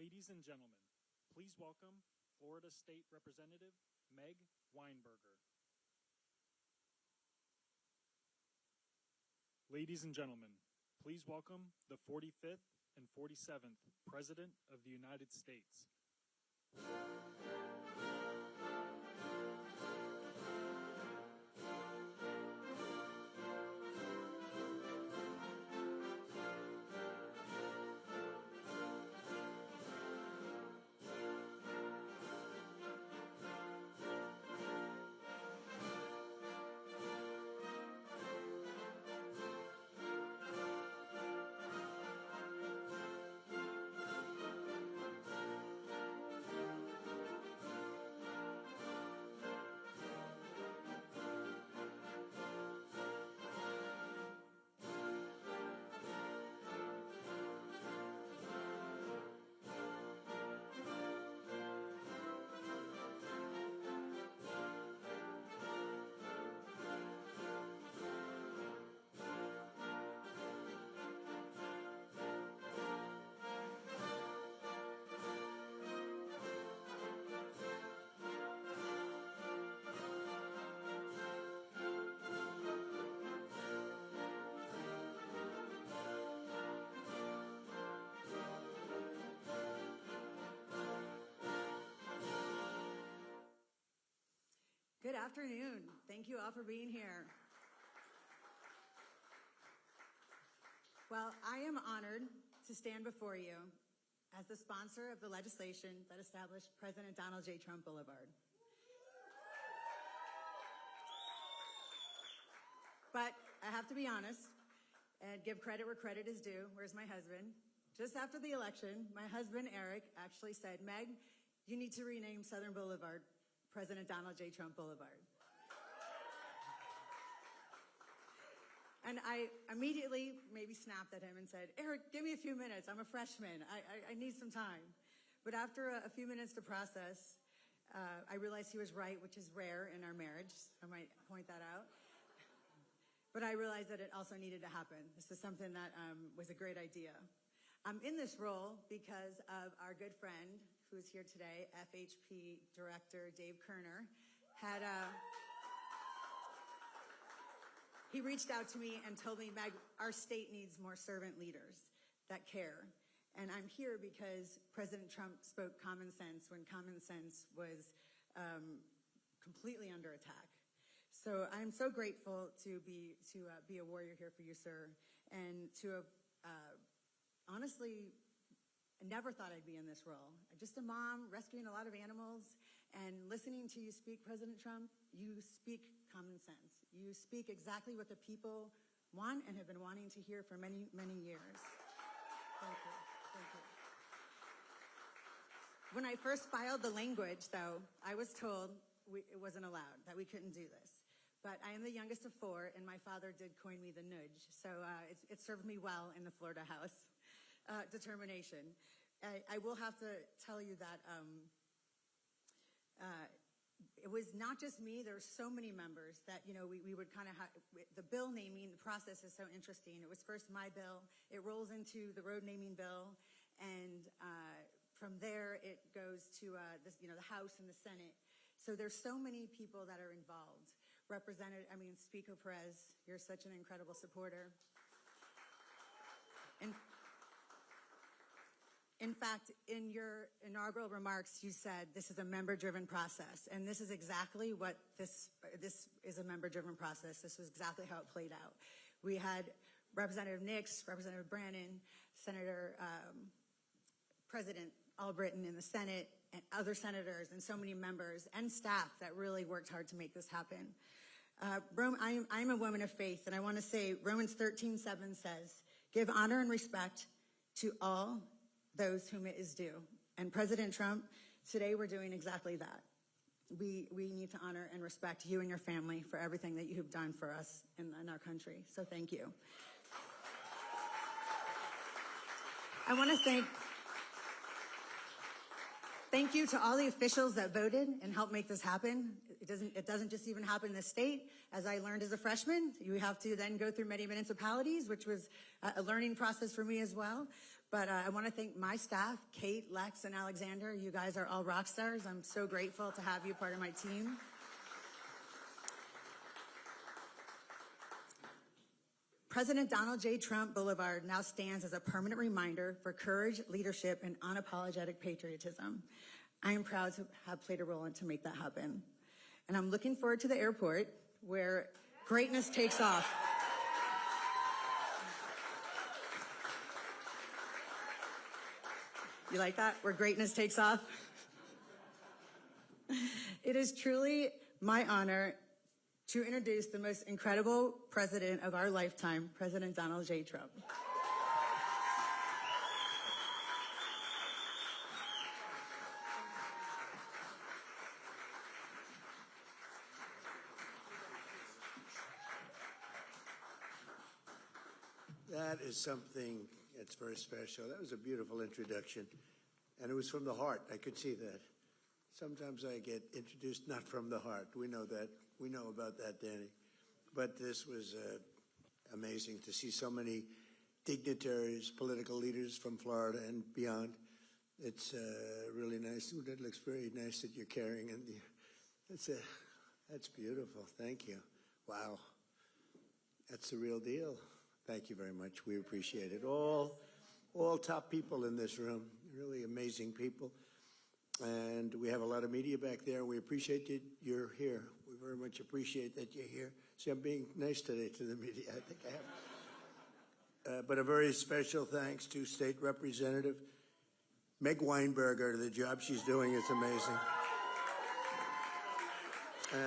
Ladies and gentlemen, please welcome Florida State Representative Meg Weinberger. Ladies and gentlemen, please welcome the 45th and 47th President of the United States. Good afternoon. Thank you all for being here. Well, I am honored to stand before you as the sponsor of the legislation that established President Donald J. Trump Boulevard. But I have to be honest and give credit where credit is due. Where's my husband? Just after the election, my husband, Eric, actually said, Meg, you need to rename Southern Boulevard President Donald J. Trump Boulevard. And I immediately maybe snapped at him and said, Eric, give me a few minutes. I'm a freshman. I need some time. But after a few minutes to process, I realized he was right, which is rare in our marriage. I might point that out. But I realized that it also needed to happen. This is something that was a great idea. I'm in this role because of our good friend, who is here today, FHP Director Dave Kerner, he reached out to me and told me, Meg, our state needs more servant leaders that care. And I'm here because President Trump spoke common sense when common sense was completely under attack. So I'm so grateful to be a warrior here for you, sir, and to have honestly, I never thought I'd be in this role. Just a mom rescuing a lot of animals and listening to you speak, President Trump, you speak common sense. You speak exactly what the people want and have been wanting to hear for many, many years. Thank you. Thank you. When I first filed the language, though, I was told it wasn't allowed, that we couldn't do this. But I am the youngest of four, and my father did coin me the nudge. So it served me well in the Florida House. Determination. I will have to tell you that it was not just me. There were so many members that, you know, we would kind of have, the bill naming, the process is so interesting. It was first my bill. It rolls into the road naming bill. And from there, it goes to, the House and the Senate. So there's so many people that are involved. Speaker Perez, you're such an incredible supporter. In fact, in your inaugural remarks, you said this is a member-driven process, and this is exactly what this is a member-driven process. This was exactly how it played out. We had Representative Nix, Representative Brannon, Senator President Albritton in the Senate, and other senators, and so many members and staff that really worked hard to make this happen. I'm a woman of faith, and I want to say Romans 13:7 says, "Give honor and respect to all those whom it is due." And President Trump, today we're doing exactly that. We need to honor and respect you and your family for everything that you have done for us in our country. So thank you. I want to thank you to all the officials that voted and helped make this happen. It doesn't just even happen in the state. As I learned as a freshman, you have to then go through many municipalities, which was a learning process for me as well. But I want to thank my staff, Kate, Lex, and Alexander. You guys are all rock stars. I'm so grateful to have you part of my team. President Donald J. Trump Boulevard now stands as a permanent reminder for courage, leadership, and unapologetic patriotism. I am proud to have played a role in to make that happen. And I'm looking forward to the airport where greatness takes off. You like that? Where greatness takes off? It is truly my honor to introduce the most incredible president of our lifetime, President Donald J. Trump. That is something that's very special. That was a beautiful introduction, and it was from the heart. I could see that. Sometimes I get introduced not from the heart. We know that. We know about that, Danny. But this was amazing to see so many dignitaries, political leaders from Florida and beyond. It's really nice. Ooh, that looks very nice that you're carrying. And that's beautiful. Thank you. Wow. That's the real deal. Thank you very much. We appreciate it. All top people in this room, really amazing people. And we have a lot of media back there. We appreciate that you're here. We very much appreciate that you're here. See, I'm being nice today to the media. I think I have. But a very special thanks to State Representative Meg Weinberger. The job she's doing is amazing.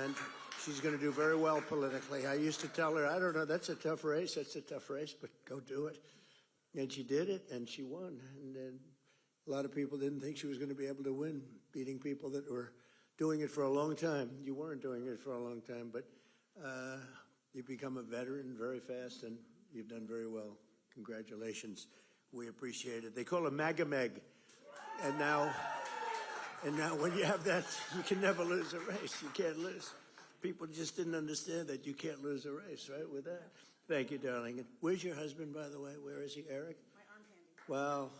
And she's going to do very well politically. I used to tell her, I don't know, that's a tough race. That's a tough race, but go do it. And she did it, and she won. And then a lot of people didn't think she was going to be able to win, beating people that were doing it for a long time. You weren't doing it for a long time, but you've become a veteran very fast, and you've done very well. Congratulations. We appreciate it. They call her MAGA Meg. And now when you have that, you can never lose a race. You can't lose. People just didn't understand that you can't lose a race, right, with that. Thank you, darling. And where's your husband, by the way? Where is he, Eric? My arm handy. Wow.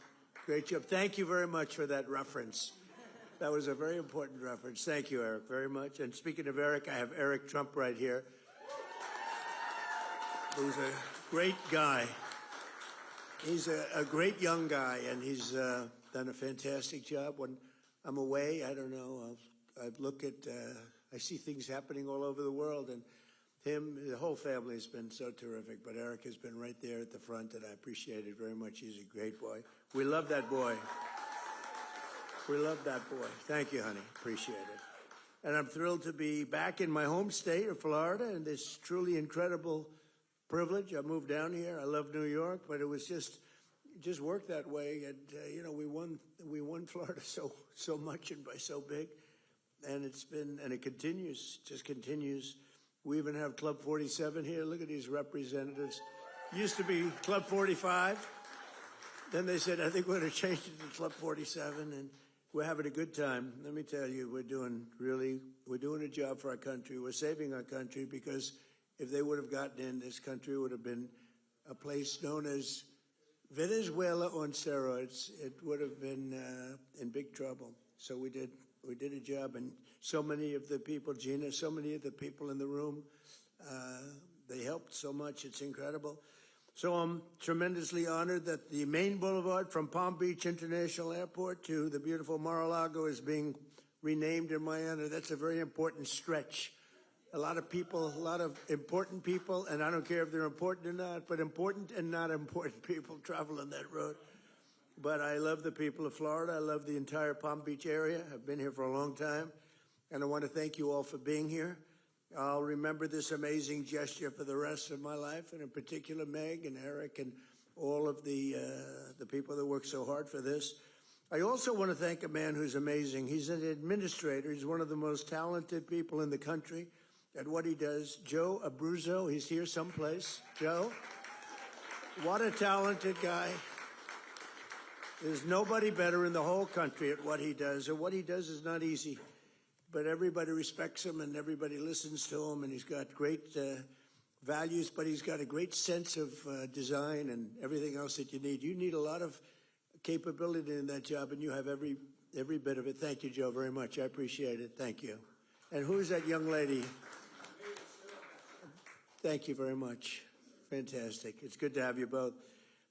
Great job. Thank you very much for that reference. That was a very important reference. Thank you, Eric, very much. And speaking of Eric, I have Eric Trump right here, who's a great guy. He's a great young guy, and he's done a fantastic job. When I'm away, I don't know, I look at, I see things happening all over the world, and the whole family has been so terrific, but Eric has been right there at the front, and I appreciate it very much. He's a great boy. We love that boy. We love that boy. Thank you, honey. Appreciate it. And I'm thrilled to be back in my home state of Florida, and this truly incredible privilege. I moved down here. I love New York, but it was just worked that way. And, we won Florida so much and by so big. And it continues, just continues. We even have Club 47 here. Look at these representatives. Used to be Club 45. Then they said, I think we're going to change it to Club 47, and we're having a good time. Let me tell you, we're doing a job for our country. We're saving our country, because if they would have gotten in, this country would have been a place known as Venezuela on steroids. It would have been in big trouble. So we did a job, and so many of the people, Gina, so many of the people in the room, they helped so much. It's incredible. So I'm tremendously honored that the main boulevard from Palm-Bich International Airport to the beautiful Mar-a-Lago is being renamed in my honor. That's a very important stretch. A lot of people, a lot of important people, and I don't care if they're important or not, but important and not important people travel on that road. But I love the people of Florida. I love the entire Palm Beach area. I've been here for a long time, and I want to thank you all for being here. I'll remember this amazing gesture for the rest of my life, and in particular Meg and Eric and all of the people that work so hard for this. I also want to thank a man who's amazing. He's an administrator. He's one of the most talented people in the country at what he does. Joe Abruzzo, he's here someplace. Joe, what a talented guy. There's nobody better in the whole country at what he does, and what he does is not easy. But everybody respects him, and everybody listens to him, and he's got great values, but he's got a great sense of design and everything else that you need. You need a lot of capability in that job, and you have every bit of it. Thank you, Joe, very much. I appreciate it. Thank you. And who's that young lady? Thank you very much. Fantastic. It's good to have you both.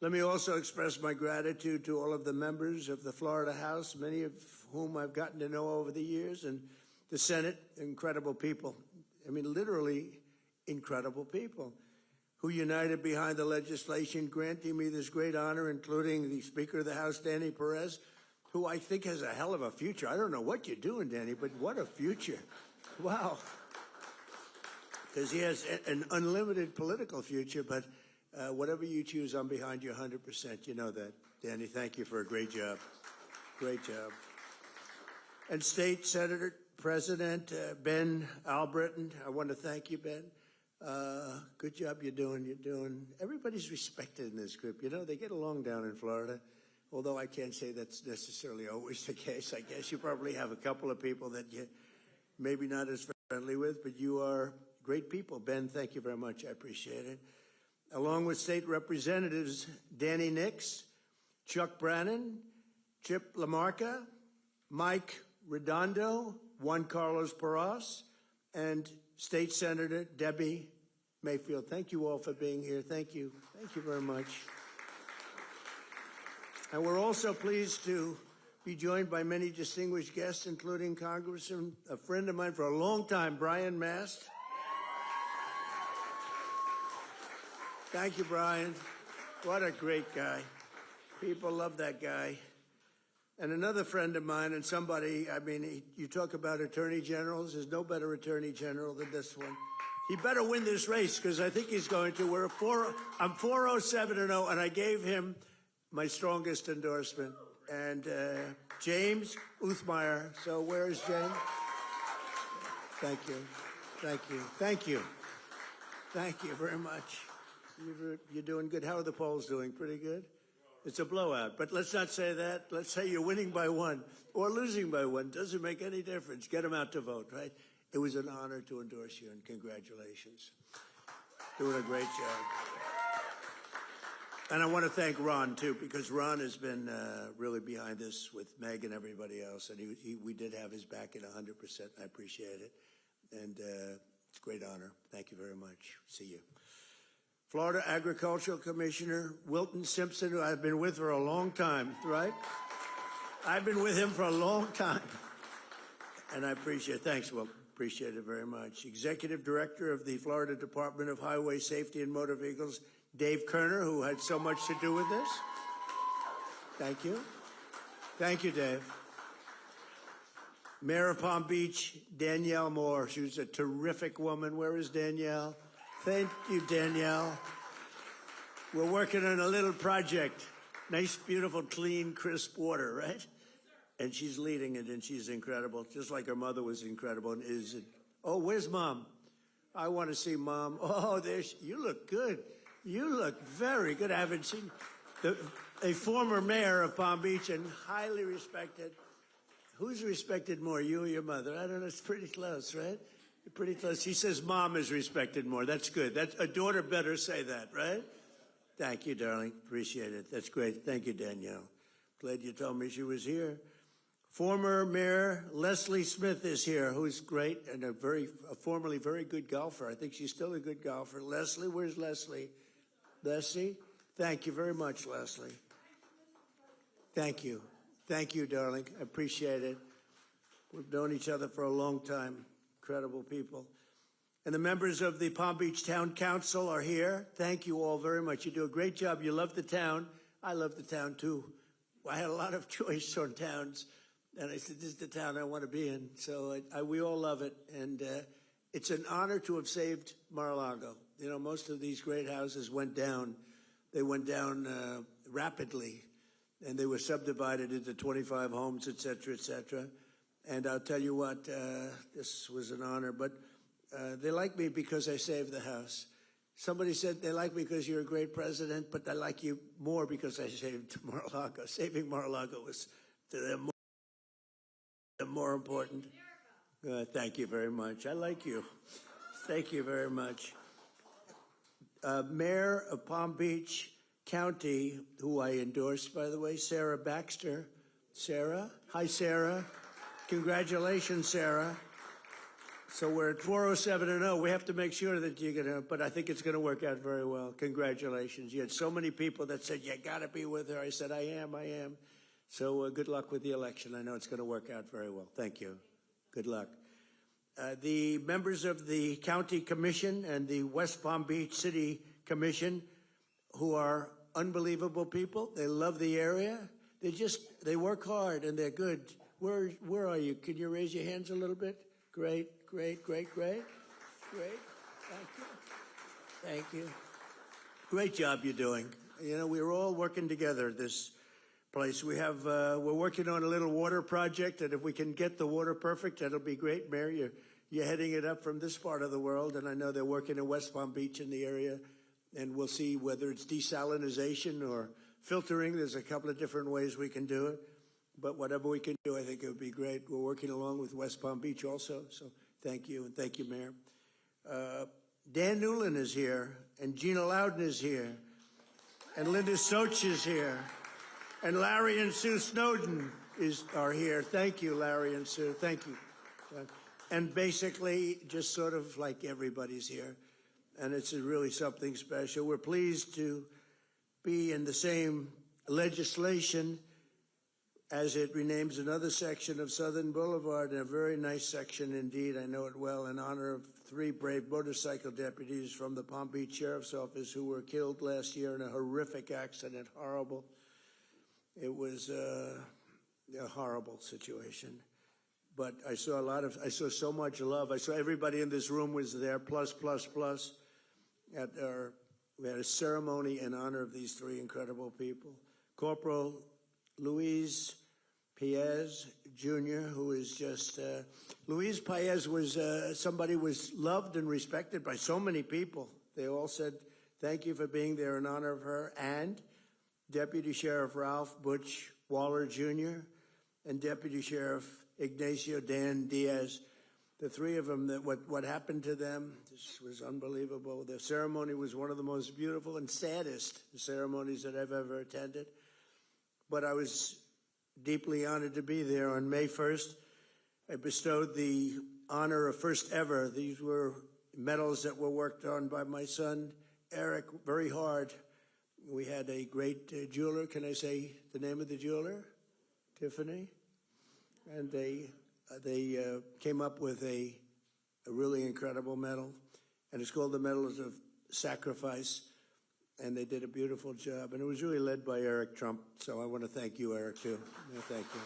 Let me also express my gratitude to all of the members of the Florida House, many of whom I've gotten to know over the years, and the Senate, incredible people. I mean, literally incredible people who united behind the legislation, granting me this great honor, including the Speaker of the House, Danny Perez, who I think has a hell of a future. I don't know what you're doing, Danny, but what a future. Wow. Because he has an unlimited political future, but whatever you choose, I'm behind you 100%. You know that. Danny, thank you for a great job. Great job. And State Senator President Ben Albritton, I want to thank you, Ben. Good job you're doing. Everybody's respected in this group. You know, they get along down in Florida, although I can't say that's necessarily always the case. I guess you probably have a couple of people that you maybe not as friendly with, but you are great people. Ben, thank you very much. I appreciate it. Along with State Representatives Danny Nix, Chuck Brannon, Chip LaMarca, Mike Redondo, Juan Carlos Porras, and State Senator Debbie Mayfield. Thank you all for being here. Thank you. Thank you very much. And we're also pleased to be joined by many distinguished guests, including Congressman, a friend of mine for a long time, Brian Mast. Thank you, Brian. What a great guy. People love that guy. And another friend of mine and somebody, I mean, you talk about attorney generals. There's no better attorney general than this one. He better win this race because I think he's going to. I'm 407-0, and I gave him my strongest endorsement. And James Uthmeyer. So where is James? Thank you. Thank you. Thank you. Thank you very much. You're doing good. How are the polls doing? Pretty good? It's a blowout, but let's not say that. Let's say you're winning by one or losing by one. Doesn't make any difference. Get them out to vote, right? It was an honor to endorse you, and congratulations. Doing a great job. And I want to thank Ron, too, because Ron has been really behind this with Meg and everybody else, and we did have his back at 100%. I appreciate it, and it's a great honor. Thank you very much. See you. Florida Agricultural Commissioner Wilton Simpson, who I've been with for a long time, right? I've been with him for a long time. And I appreciate it. Thanks, Wilton. Appreciate it very much. Executive Director of the Florida Department of Highway Safety and Motor Vehicles, Dave Kerner, who had so much to do with this. Thank you. Thank you, Dave. Mayor of Palm Beach, Danielle Moore. She was a terrific woman. Where is Danielle? Thank you, Danielle. We're working on a little project. Nice, beautiful, clean, crisp water, right? And she's leading it, and she's incredible, just like her mother was incredible and is. Oh, where's Mom? I want to see Mom. Oh, you look good. You look very good. I haven't seen a former mayor of Palm Beach and highly respected. Who's respected more, you or your mother? I don't know. It's pretty close, right? Pretty close. He says Mom is respected more. That's good. A daughter better say that, right? Thank you, darling. Appreciate it. That's great. Thank you, Danielle. Glad you told me she was here. Former Mayor Leslie Smith is here, who's great and a formerly very good golfer. I think she's still a good golfer. Leslie, where's Leslie? Leslie? Thank you very much, Leslie. Thank you. Thank you, darling. I appreciate it. We've known each other for a long time. Incredible people. And the members of the Palm Beach Town Council are here. Thank you all very much. You do a great job. You love the town. I love the town, too. I had a lot of choice on towns, and I said, this is the town I want to be in. So we all love it, and it's an honor to have saved Mar-a-Lago. You know, most of these great houses went down. They went down rapidly, and they were subdivided into 25 homes, et cetera, et cetera. And I'll tell you what, this was an honor, but they like me because I saved the house. Somebody said they like me because you're a great president, but I like you more because I saved Mar-a-Lago. Saving Mar-a-Lago was to them more important. Thank you very much. I like you. Thank you very much. Mayor of Palm Beach, County, who I endorsed, by the way, Sarah Baxter. Sarah? Hi, Sarah. Congratulations, Sarah. So we're at 407-0. We have to make sure that you're going to, but I think it's going to work out very well. Congratulations. You had so many people that said, you got to be with her. I said, I am. So good luck with the election. I know it's going to work out very well. Thank you. Good luck. The members of the County Commission and the West Palm Beach City Commission, who are unbelievable people. They love the area. They work hard and they're good. Where are you? Can you raise your hands a little bit? Great. Thank you. Great job you're doing. You know, we're all working together at this place. We're working on a little water project, and if we can get the water perfect, that'll be great. Mayor, you're heading it up from this part of the world, and I know they're working in West Palm Beach in the area, and we'll see whether it's desalinization or filtering. There's a couple of different ways we can do it, but whatever we can do, I think it would be great. We're working along with West Palm Beach also, so thank you, and thank you, Mayor. Dan Newland is here, and Gina Loudon is here, and Linda Soch is here, and Larry and Sue Snowden are here. Thank you, Larry and Sue. Thank you. And basically, just sort of like everybody's here, and it's really something special. We're pleased to be in the same legislation as it renames another section of Southern Boulevard, and a very nice section indeed. I know it well, in honor of 3 brave motorcycle deputies from the Palm Beach Sheriff's Office who were killed last year in a horrific accident. Horrible. It was a horrible situation. But I saw so much love. I saw everybody in this room was there, plus. We had a ceremony in honor of these 3 incredible people. Corporal Luis Paez Jr., who is just, Luis Paez was somebody was loved and respected by so many people. They all said, thank you for being there in honor of her. And Deputy Sheriff Ralph Butch Waller Jr. and Deputy Sheriff Ignacio Dan Diaz. The 3 of them, what happened to them, this was unbelievable. The ceremony was one of the most beautiful and saddest ceremonies that I've ever attended. But I was deeply honored to be there. On May 1st, I bestowed the honor of first ever. These were medals that were worked on by my son, Eric, very hard. We had a great jeweler. Can I say the name of the jeweler? Tiffany. And they came up with a really incredible medal, and it's called the Medals of Sacrifice, and they did a beautiful job, and it was really led by Eric Trump, so I want to thank you, Eric, too. Thank you.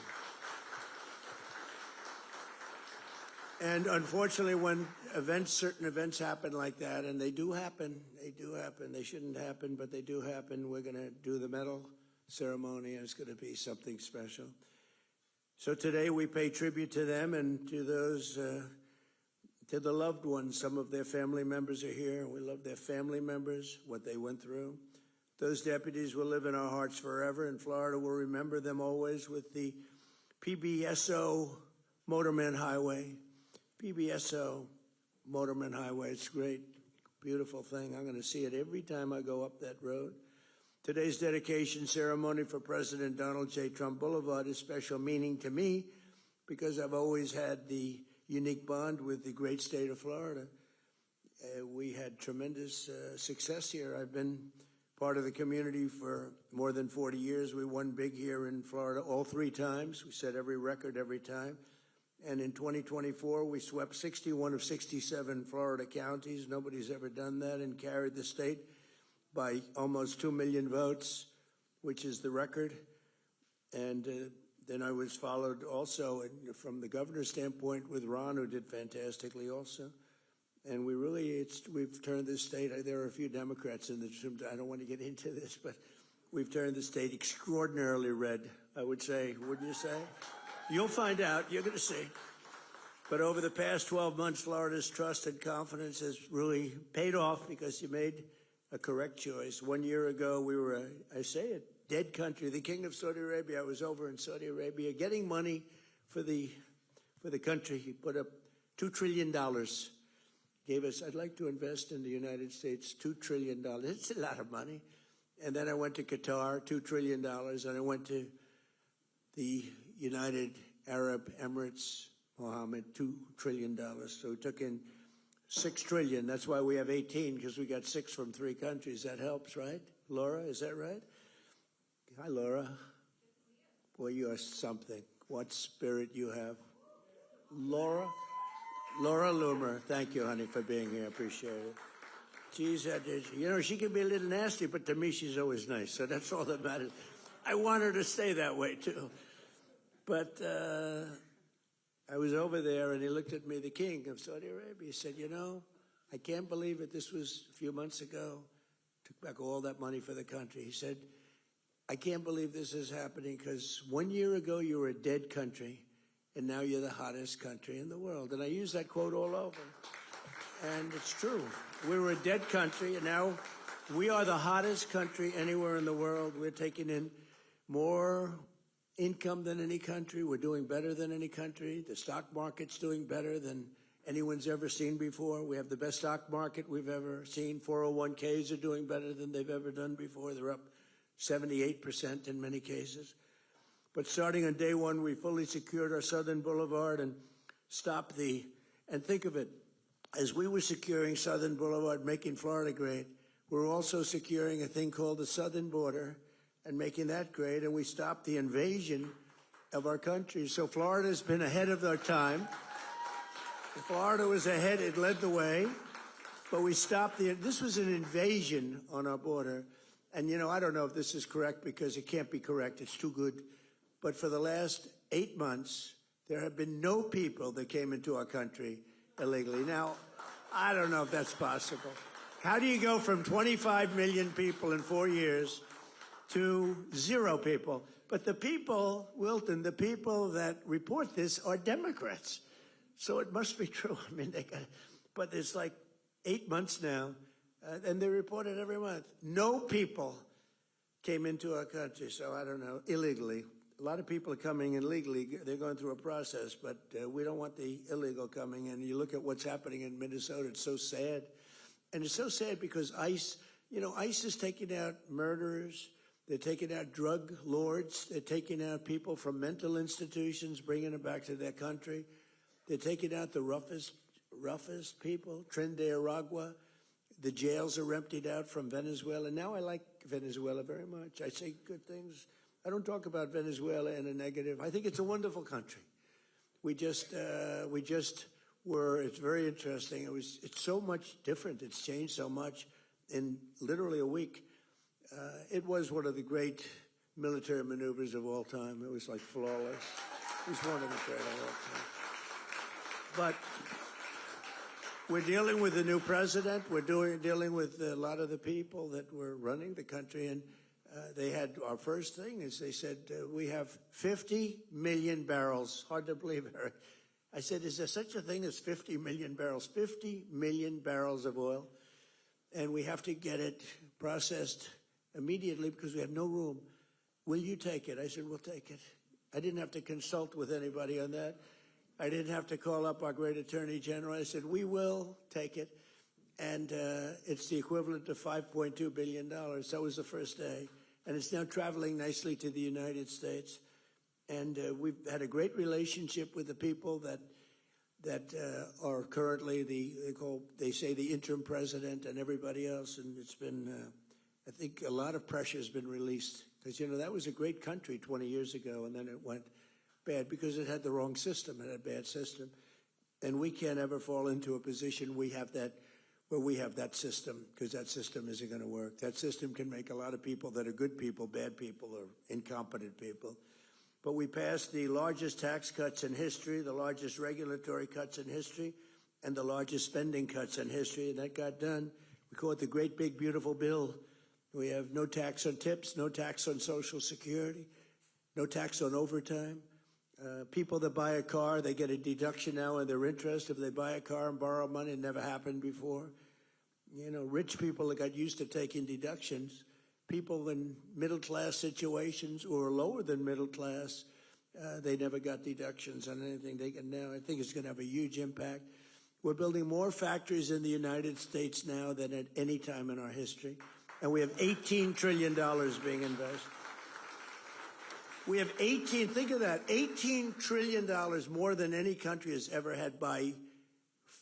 And unfortunately, when certain events happen like that, and they do happen, they shouldn't happen, but they do happen, we're going to do the medal ceremony, and it's going to be something special. So today we pay tribute to them and to those, to the loved ones. Some of their family members are here. We love their family members, what they went through. Those deputies will live in our hearts forever, and Florida will remember them always with the PBSO Motorman Highway. PBSO Motorman Highway, it's great, beautiful thing. I'm going to see it every time I go up that road. Today's dedication ceremony for President Donald J. Trump Boulevard is special meaning to me because I've always had the unique bond with the great state of Florida. We had tremendous success here. I've been part of the community for more than 40 years. We won big here in Florida all 3 times. We set every record every time. And in 2024, we swept 61 of 67 Florida counties. Nobody's ever done that, and carried the state by almost 2 million votes, which is the record. And then I was followed also from the governor's standpoint with Ron, who did fantastically also. And we've turned this state, there are a few Democrats in this room, I don't want to get into this, but we've turned the state extraordinarily red, I would say, wouldn't you say? You'll find out, you're going to see. But over the past 12 months, Florida's trust and confidence has really paid off because you made a correct choice. 1 year ago, we were, I say it, dead country. The king of Saudi Arabia, I was over in Saudi Arabia getting money for the country. He put up $2 trillion. Gave us, I'd like to invest in the United States, $2 trillion. It's a lot of money. And then I went to Qatar, $2 trillion, and I went to the United Arab Emirates, Mohammed, $2 trillion. So we took in $6 trillion. That's why we have 18, because we got 6 from 3 countries. That helps, right? Laura, is that right? Hi, Laura. Boy, you are something. What spirit you have. Laura Loomer, thank you, honey, for being here. Appreciate it. She's, you know, she can be a little nasty, but to me, she's always nice. So that's all that matters. I want her to stay that way, too. But I was over there, and he looked at me, the king of Saudi Arabia. He said, you know, I can't believe it. This was a few months ago. Took back all that money for the country. He said, I can't believe this is happening because 1 year ago, you were a dead country, and now you're the hottest country in the world. And I use that quote all over. And it's true. We were a dead country, and now we are the hottest country anywhere in the world. We're taking in more income than any country. We're doing better than any country. The stock market's doing better than anyone's ever seen before. We have the best stock market we've ever seen. 401ks are doing better than they've ever done before. They're up 78% in many cases. But starting on day one, we fully secured our Southern Boulevard and stopped and think of it, as we were securing Southern Boulevard, making Florida great, we're also securing a thing called the southern border and making that great, and we stopped the invasion of our country. So Florida's been ahead of our time. Florida was ahead, it led the way, but we stopped this was an invasion on our border. And, you know, I don't know if this is correct because it can't be correct, it's too good. But for the last 8 months, there have been no people that came into our country illegally. Now, I don't know if that's possible. How do you go from 25 million people in 4 years to 0 people? But the people, Wilton, the people that report this are Democrats. So it must be true. I mean, but it's like 8 months now, and they report it every month. No people came into our country, so I don't know, illegally. A lot of people are coming in legally. They're going through a process, but we don't want the illegal coming in. You look at what's happening in Minnesota, it's so sad. And it's so sad because ICE, you know, ICE is taking out murderers. They're taking out drug lords. They're taking out people from mental institutions, bringing them back to their country. They're taking out the roughest people, Trinidad, Aragua. The jails are emptied out from Venezuela. Now I like Venezuela very much. I say good things. I don't talk about Venezuela in a negative. I think it's a wonderful country. We just were, it's very interesting. It's so much different. It's changed so much in literally a week. It was one of the great military maneuvers of all time. It was like flawless. It was one of the great of all time. But we're dealing with the new president. We're dealing with a lot of the people that were running the country. And they had, our first thing is they said, we have 50 million barrels. Hard to believe, Eric. I said, is there such a thing as 50 million barrels? 50 million barrels of oil. And we have to get it processed immediately because we have no room. Will you take it? I said, we'll take it. I didn't have to consult with anybody on that. I didn't have to call up our great Attorney General. I said, we will take it. And it's the equivalent of $5.2 billion. That was the first day. And it's now traveling nicely to the United States. And we've had a great relationship with the people that are currently they say the interim president and everybody else. And it's been, I think a lot of pressure has been released. Because, you know, that was a great country 20 years ago, and then it went bad because it had the wrong system. It had a bad system. And we can't ever fall into a position where we have that system, because that system isn't going to work. That system can make a lot of people that are good people, bad people, or incompetent people. But we passed the largest tax cuts in history, the largest regulatory cuts in history, and the largest spending cuts in history, and that got done. We call it the Great Big Beautiful Bill. We have no tax on tips, no tax on Social Security, no tax on overtime. People that buy a car, they get a deduction now on their interest. If they buy a car and borrow money, it never happened before. You know, rich people that got used to taking deductions, people in middle-class situations or lower than middle class, they never got deductions on anything they get now. I think it's going to have a huge impact. We're building more factories in the United States now than at any time in our history. And we have $18 trillion being invested. We have think of that, $18 trillion more than any country has ever had by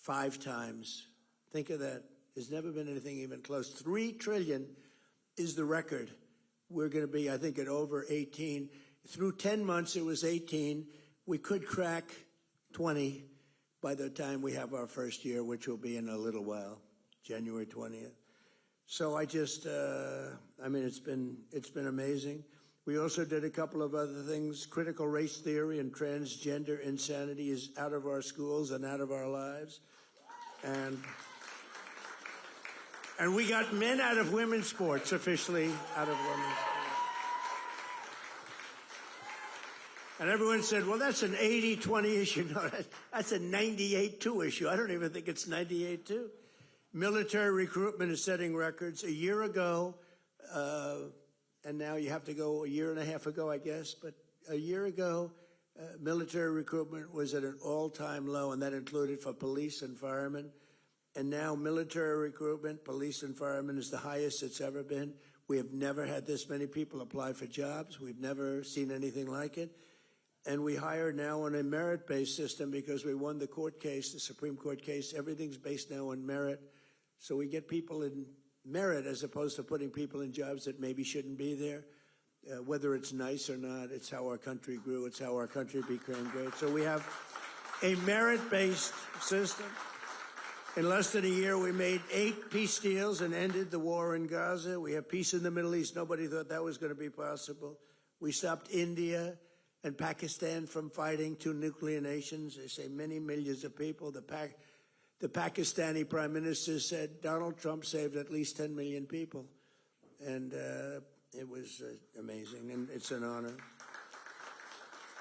5 times. Think of that. There's never been anything even close. 3 trillion is the record. We're going to be, I think, at over 18. Through 10 months, it was 18. We could crack 20 by the time we have our first year, which will be in a little while, January 20th. So I just, I mean, it's been amazing. We also did a couple of other things. Critical race theory and transgender insanity is out of our schools and out of our lives. And we got men out of women's sports, officially out of women's sports. And everyone said, well, that's an 80-20 issue. No, that's a 98-2 issue. I don't even think it's 98-2. Military recruitment is setting records. A year ago, and now you have to go a year and a half ago, I guess, but a year ago, military recruitment was at an all-time low, and that included for police and firemen. And now military recruitment, police and firemen, is the highest it's ever been. We have never had this many people apply for jobs. We've never seen anything like it. And we hire now on a merit-based system because we won the court case, the Supreme Court case. Everything's based now on merit. So we get people in merit as opposed to putting people in jobs that maybe shouldn't be there. Whether it's nice or not, it's how our country grew. It's how our country became great. So we have a merit-based system. In less than a year, we made 8 peace deals and ended the war in Gaza. We have peace in the Middle East. Nobody thought that was going to be possible. We stopped India and Pakistan from fighting, 2 nuclear nations. They say many millions of people. The Pakistani prime minister said Donald Trump saved at least 10 million people. And it was amazing, and it's an honor.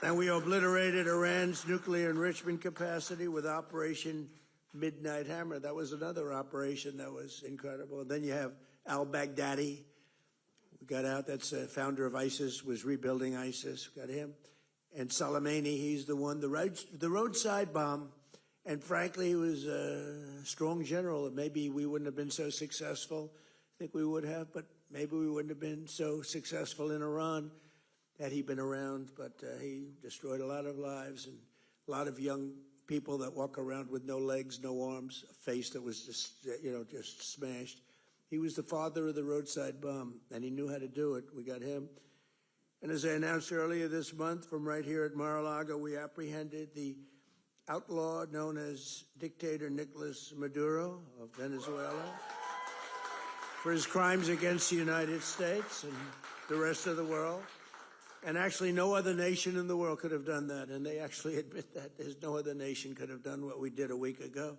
And we obliterated Iran's nuclear enrichment capacity with Operation Midnight Hammer. That was another operation that was incredible. And then you have al-Baghdadi. We got out. That's the founder of ISIS, was rebuilding ISIS. We got him. And Soleimani, he's the one, the roadside bomb. And frankly, he was a strong general. Maybe we wouldn't have been so successful. I think we would have, but maybe we wouldn't have been so successful in Iran had he been around. But he destroyed a lot of lives and a lot of young people that walk around with no legs, no arms, a face that was just, just smashed. He was the father of the roadside bomb, and he knew how to do it. We got him. And as I announced earlier this month, from right here at Mar-a-Lago, we apprehended the outlaw known as dictator Nicolas Maduro of Venezuela for his crimes against the United States and the rest of the world. And actually, no other nation in the world could have done that. And they actually admit that. There's no other nation could have done what we did a week ago.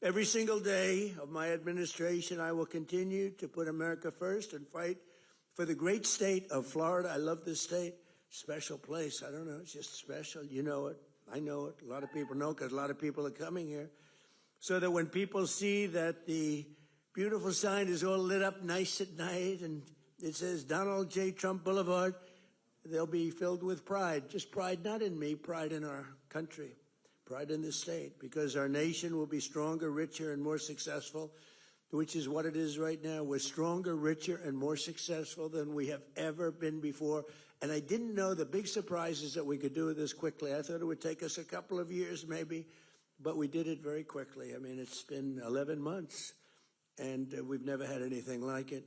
Every single day of my administration, I will continue to put America first and fight for the great state of Florida. I love this state. Special place. I don't know. It's just special. You know it. I know it. A lot of people know because a lot of people are coming here. So that when people see that the beautiful sign is all lit up nice at night and it says Donald J. Trump Boulevard, they'll be filled with pride. Just pride not in me, pride in our country, pride in this state, because our nation will be stronger, richer, and more successful, which is what it is right now. We're stronger, richer, and more successful than we have ever been before. And I didn't know the big surprise is that we could do this quickly. I thought it would take us a couple of years maybe, but we did it very quickly. I mean, it's been 11 months, and we've never had anything like it.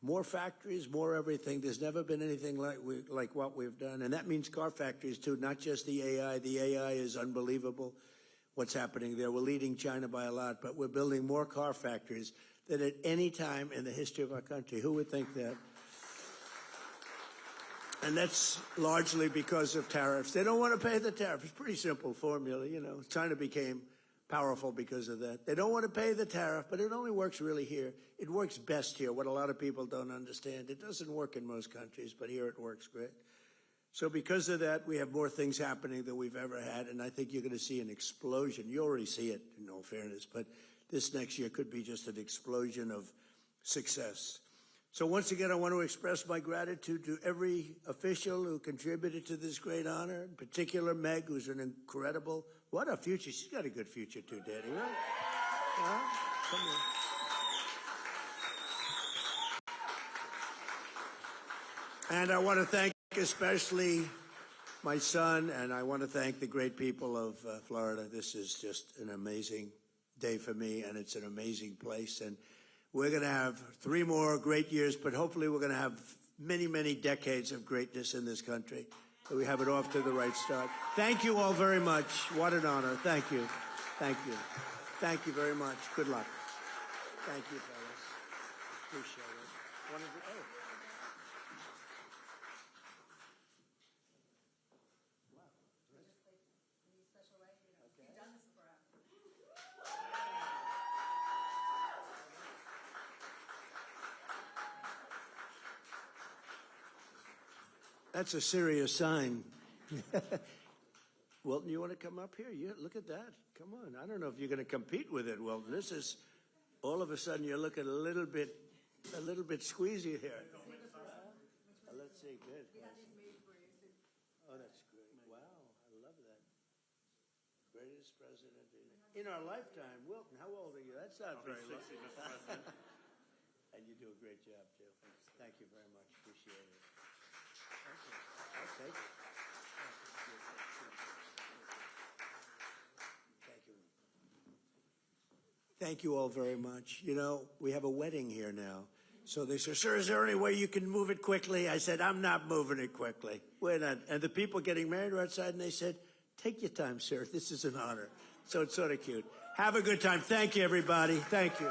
More factories, more everything. There's never been anything like what we've done. And that means car factories, too, not just the AI. The AI is unbelievable what's happening there. We're leading China by a lot, but we're building more car factories than at any time in the history of our country. Who would think that? And that's largely because of tariffs. They don't want to pay the tariff. It's a pretty simple formula, China became powerful because of that. They don't want to pay the tariff, but it only works really here. It works best here, what a lot of people don't understand. It doesn't work in most countries, but here it works great. So because of that, we have more things happening than we've ever had, and I think you're going to see an explosion. You already see it, in all fairness, but this next year could be just an explosion of success. So once again, I want to express my gratitude to every official who contributed to this great honor, in particular Meg, who's an incredible, what a future. She's got a good future too, Daddy, right? Come on. And I want to thank especially my son, and I want to thank the great people of Florida. This is just an amazing day for me, and it's an amazing place. And we're going to have 3 more great years, but hopefully we're going to have many, many decades of greatness in this country. So we have it off to the right start. Thank you all very much. What an honor. Thank you. Thank you. Thank you very much. Good luck. Thank you, fellas. Appreciate it. That's a serious sign. Wilton, you want to come up here? Yeah, look at that. Come on. I don't know if you're going to compete with it, Wilton. This is, all of a sudden, you're looking a little bit squeezy here. Let's see. Good. Oh, that's great. Wow. I love that. Greatest president in our lifetime. Wilton, how old are you? That's not very long. And you do a great job, too. Thank you very much. Appreciate it. Okay. Thank you. Thank you all very much. You know, we have a wedding here now. So they said, sir, is there any way you can move it quickly? I said, I'm not moving it quickly. We're not. And the people getting married were outside, and they said, take your time, sir. This is an honor. So it's sort of cute. Have a good time. Thank you, everybody. Thank you.